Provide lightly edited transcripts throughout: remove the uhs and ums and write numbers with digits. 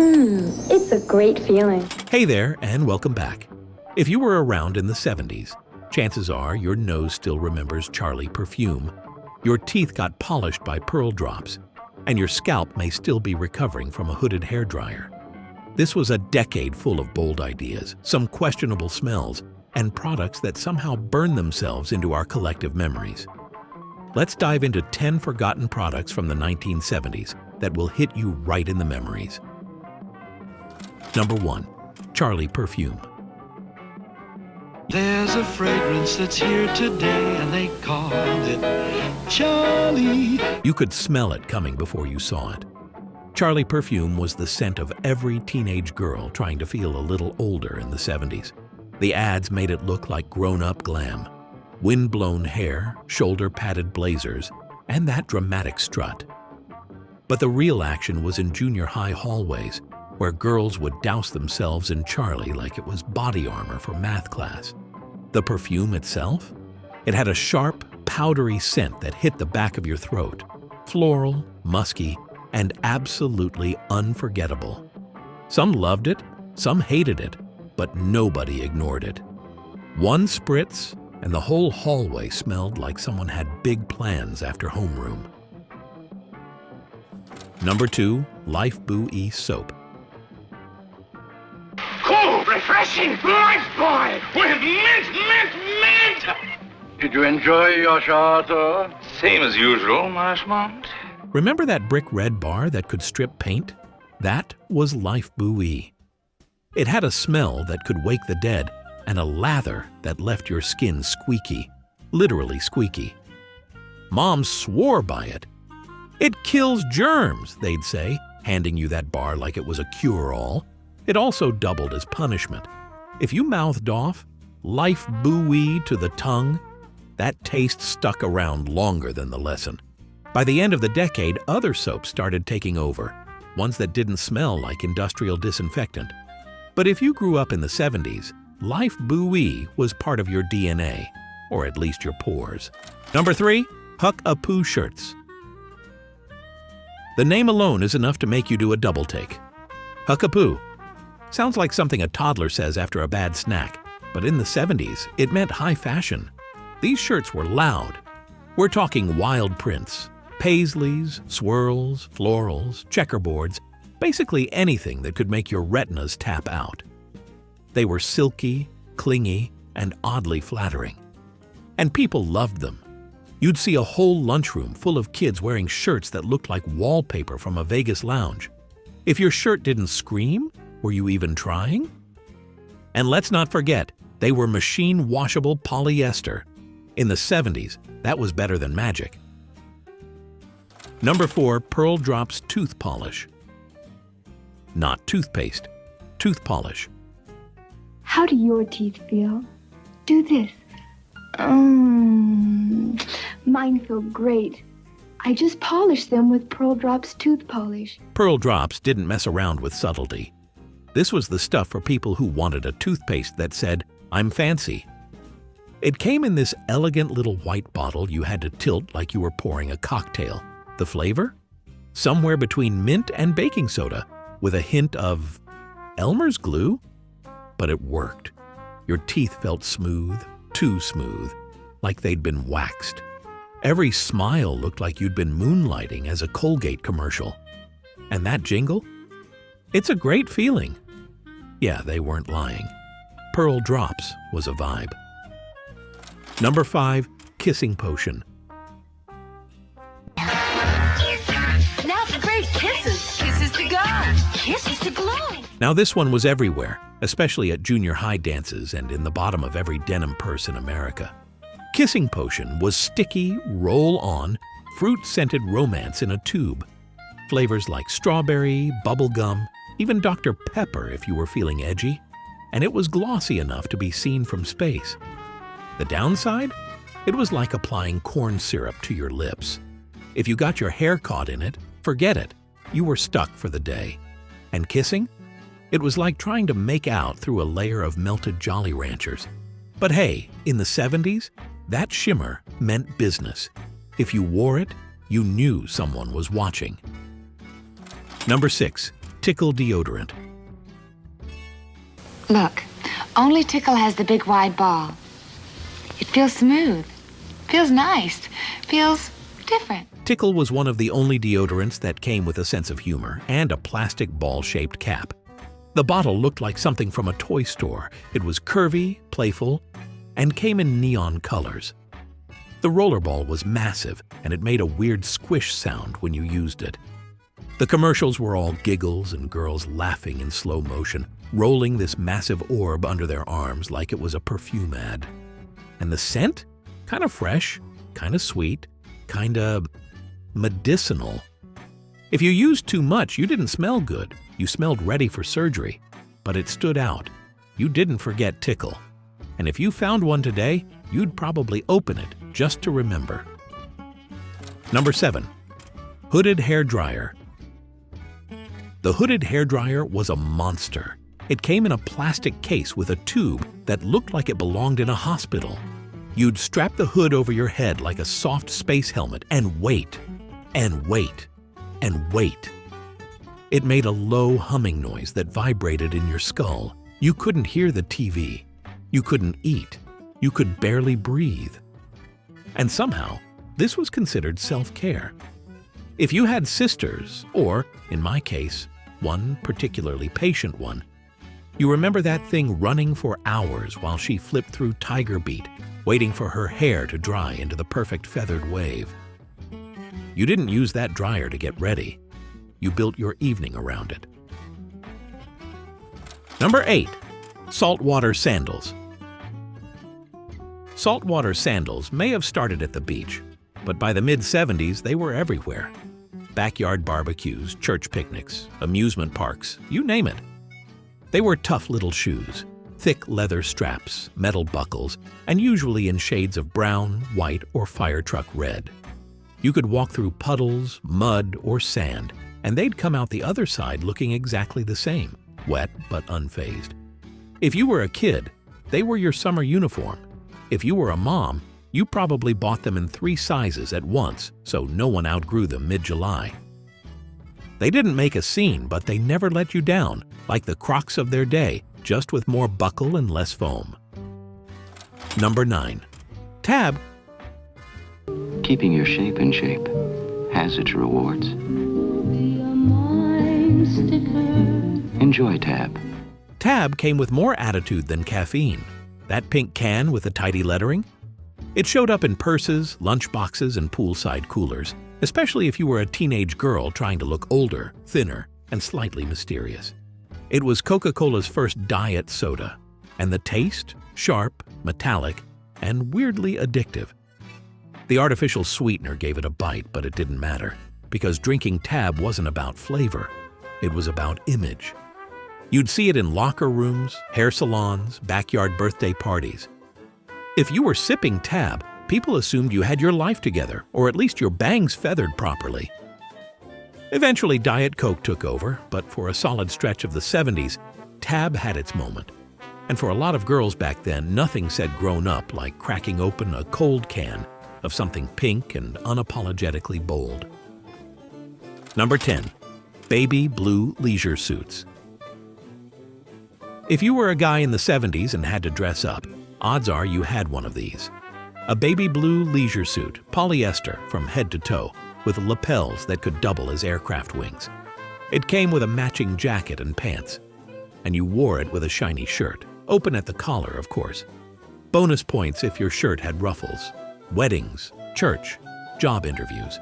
It's a great feeling. Hey there, and welcome back. If you were around in the 70s, chances are your nose still remembers Charlie Perfume, your teeth got polished by pearl drops, and your scalp may still be recovering from a hooded hairdryer. This was a decade full of bold ideas, some questionable smells, and products that somehow burn themselves into our collective memories. Let's dive into 10 forgotten products from the 1970s that will hit you right in the memories. Number 1. Charlie Perfume. There's a fragrance that's here today, and they call it Charlie. You could smell it coming before you saw it. Charlie Perfume was the scent of every teenage girl trying to feel a little older in the 70s. The ads made it look like grown-up glam. Wind-blown hair, shoulder-padded blazers, and that dramatic strut. But the real action was in junior high hallways, where girls would douse themselves in Charlie like it was body armor for math class. The perfume itself? It had a sharp, powdery scent that hit the back of your throat. Floral, musky, and absolutely unforgettable. Some loved it, some hated it, but nobody ignored it. One spritz, and the whole hallway smelled like someone had big plans after homeroom. Number 2. Life Buoy Soap. Cool, refreshing, Buoy, with mint. Did you enjoy your shower? Same as usual, Marshmont. Remember that brick red bar that could strip paint? That was Life Buoy. It had a smell that could wake the dead and a lather that left your skin squeaky, literally squeaky. Moms swore by it. It kills germs, they'd say, handing you that bar like it was a cure-all. It also doubled as punishment. If you mouthed off, Life Buoy to the tongue, that taste stuck around longer than the lesson. By the end of the decade, other soaps started taking over, ones that didn't smell like industrial disinfectant. But if you grew up in the 70s, Life Buoy was part of your DNA, or at least your pores. Number 3. Huckoo Shirts. The name alone is enough to make you do a double take. Huckoo. Sounds like something a toddler says after a bad snack, but in the 70s, it meant high fashion. These shirts were loud. We're talking wild prints, paisleys, swirls, florals, checkerboards, basically anything that could make your retinas tap out. They were silky, clingy, and oddly flattering. And people loved them. You'd see a whole lunchroom full of kids wearing shirts that looked like wallpaper from a Vegas lounge. If your shirt didn't scream, were you even trying? And let's not forget, they were machine-washable polyester. In the 70s, that was better than magic. Number 4. Pearl Drops Tooth Polish. Not toothpaste, tooth polish. How do your teeth feel? Do this. Mine feel great. I just polished them with Pearl Drops tooth polish. Pearl Drops didn't mess around with subtlety. This was the stuff for people who wanted a toothpaste that said, "I'm fancy." It came in this elegant little white bottle you had to tilt like you were pouring a cocktail. The flavor? Somewhere between mint and baking soda, with a hint of Elmer's glue? But it worked. Your teeth felt smooth, too smooth, like they'd been waxed. Every smile looked like you'd been moonlighting as a Colgate commercial. And that jingle? It's a great feeling. Yeah, they weren't lying. Pearl Drops was a vibe. Number 5. Kissing Potion. Now for great kisses. Kisses to go. Kisses to glow. Now this one was everywhere, especially at junior high dances and in the bottom of every denim purse in America. Kissing Potion was sticky, roll-on, fruit-scented romance in a tube. Flavors like strawberry, bubblegum, even Dr. Pepper if you were feeling edgy. And it was glossy enough to be seen from space. The downside? It was like applying corn syrup to your lips. If you got your hair caught in it, forget it. You were stuck for the day. And kissing? It was like trying to make out through a layer of melted Jolly Ranchers. But hey, in the 70s, that shimmer meant business. If you wore it, you knew someone was watching. Number 6. Tickle Deodorant. Look, only Tickle has the big wide ball. It feels smooth, feels nice, feels different. Tickle was one of the only deodorants that came with a sense of humor and a plastic ball-shaped cap. The bottle looked like something from a toy store. It was curvy, playful, and came in neon colors. The rollerball was massive, and it made a weird squish sound when you used it. The commercials were all giggles and girls laughing in slow motion, rolling this massive orb under their arms like it was a perfume ad. And the scent? Kind of fresh, kind of sweet, kind of medicinal. If you used too much, you didn't smell good. You smelled ready for surgery. But it stood out. You didn't forget Tickle. And if you found one today, you'd probably open it just to remember. Number 7. Hooded Hair Dryer. The hooded hair dryer was a monster. It came in a plastic case with a tube that looked like it belonged in a hospital. You'd strap the hood over your head like a soft space helmet and wait, and wait, and wait. It made a low humming noise that vibrated in your skull. You couldn't hear the TV. You couldn't eat. You could barely breathe. And somehow, this was considered self-care. If you had sisters, or, in my case, one particularly patient one, you remember that thing running for hours while she flipped through Tiger Beat, waiting for her hair to dry into the perfect feathered wave. You didn't use that dryer to get ready. You built your evening around it. Number 8. Saltwater Sandals. Saltwater sandals may have started at the beach, but by the mid-70s they were everywhere. Backyard barbecues, church picnics, amusement parks, you name it. They were tough little shoes, thick leather straps, metal buckles, and usually in shades of brown, white, or fire truck red. You could walk through puddles, mud, or sand, and they'd come out the other side looking exactly the same, wet but unfazed. If you were a kid, they were your summer uniform. If you were a mom, you probably bought them in 3 sizes at once, so no one outgrew them mid-July. They didn't make a scene, but they never let you down, like the Crocs of their day, just with more buckle and less foam. Number 9. Tab. Keeping your shape in shape has its rewards. Enjoy Tab. Tab came with more attitude than caffeine. That pink can with the tidy lettering? It showed up in purses, lunchboxes, and poolside coolers, especially if you were a teenage girl trying to look older, thinner, and slightly mysterious. It was Coca-Cola's first diet soda, and the taste, sharp, metallic, and weirdly addictive. The artificial sweetener gave it a bite, but it didn't matter, because drinking Tab wasn't about flavor, it was about image. You'd see it in locker rooms, hair salons, backyard birthday parties. If you were sipping Tab, people assumed you had your life together, or at least your bangs feathered properly. Eventually, Diet Coke took over, but for a solid stretch of the 70s, Tab had its moment. And for a lot of girls back then, nothing said grown up like cracking open a cold can of something pink and unapologetically bold. Number 10. Baby blue leisure suits. If you were a guy in the 70s and had to dress up, odds are you had one of these. A baby blue leisure suit, polyester from head to toe, with lapels that could double as aircraft wings. It came with a matching jacket and pants, and you wore it with a shiny shirt, open at the collar, of course. Bonus points if your shirt had ruffles. Weddings, church, job interviews.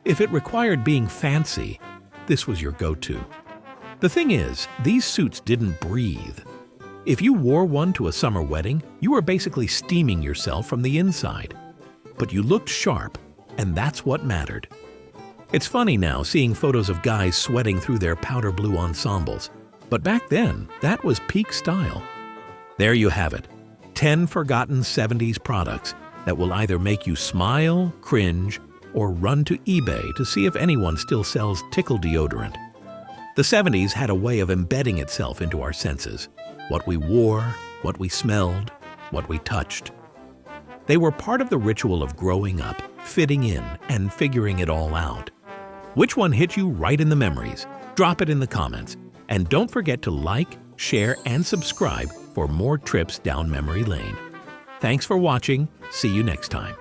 If it required being fancy, this was your go-to. The thing is, these suits didn't breathe. If you wore one to a summer wedding, you were basically steaming yourself from the inside. But you looked sharp, and that's what mattered. It's funny now seeing photos of guys sweating through their powder blue ensembles, but back then, that was peak style. There you have it, 10 forgotten 70s products that will either make you smile, cringe, or run to eBay to see if anyone still sells Tickle Deodorant. The 70s had a way of embedding itself into our senses. What we wore, what we smelled, what we touched. They were part of the ritual of growing up, fitting in, and figuring it all out. Which one hit you right in the memories? Drop it in the comments. And don't forget to like, share, and subscribe for more trips down memory lane. Thanks for watching. See you next time.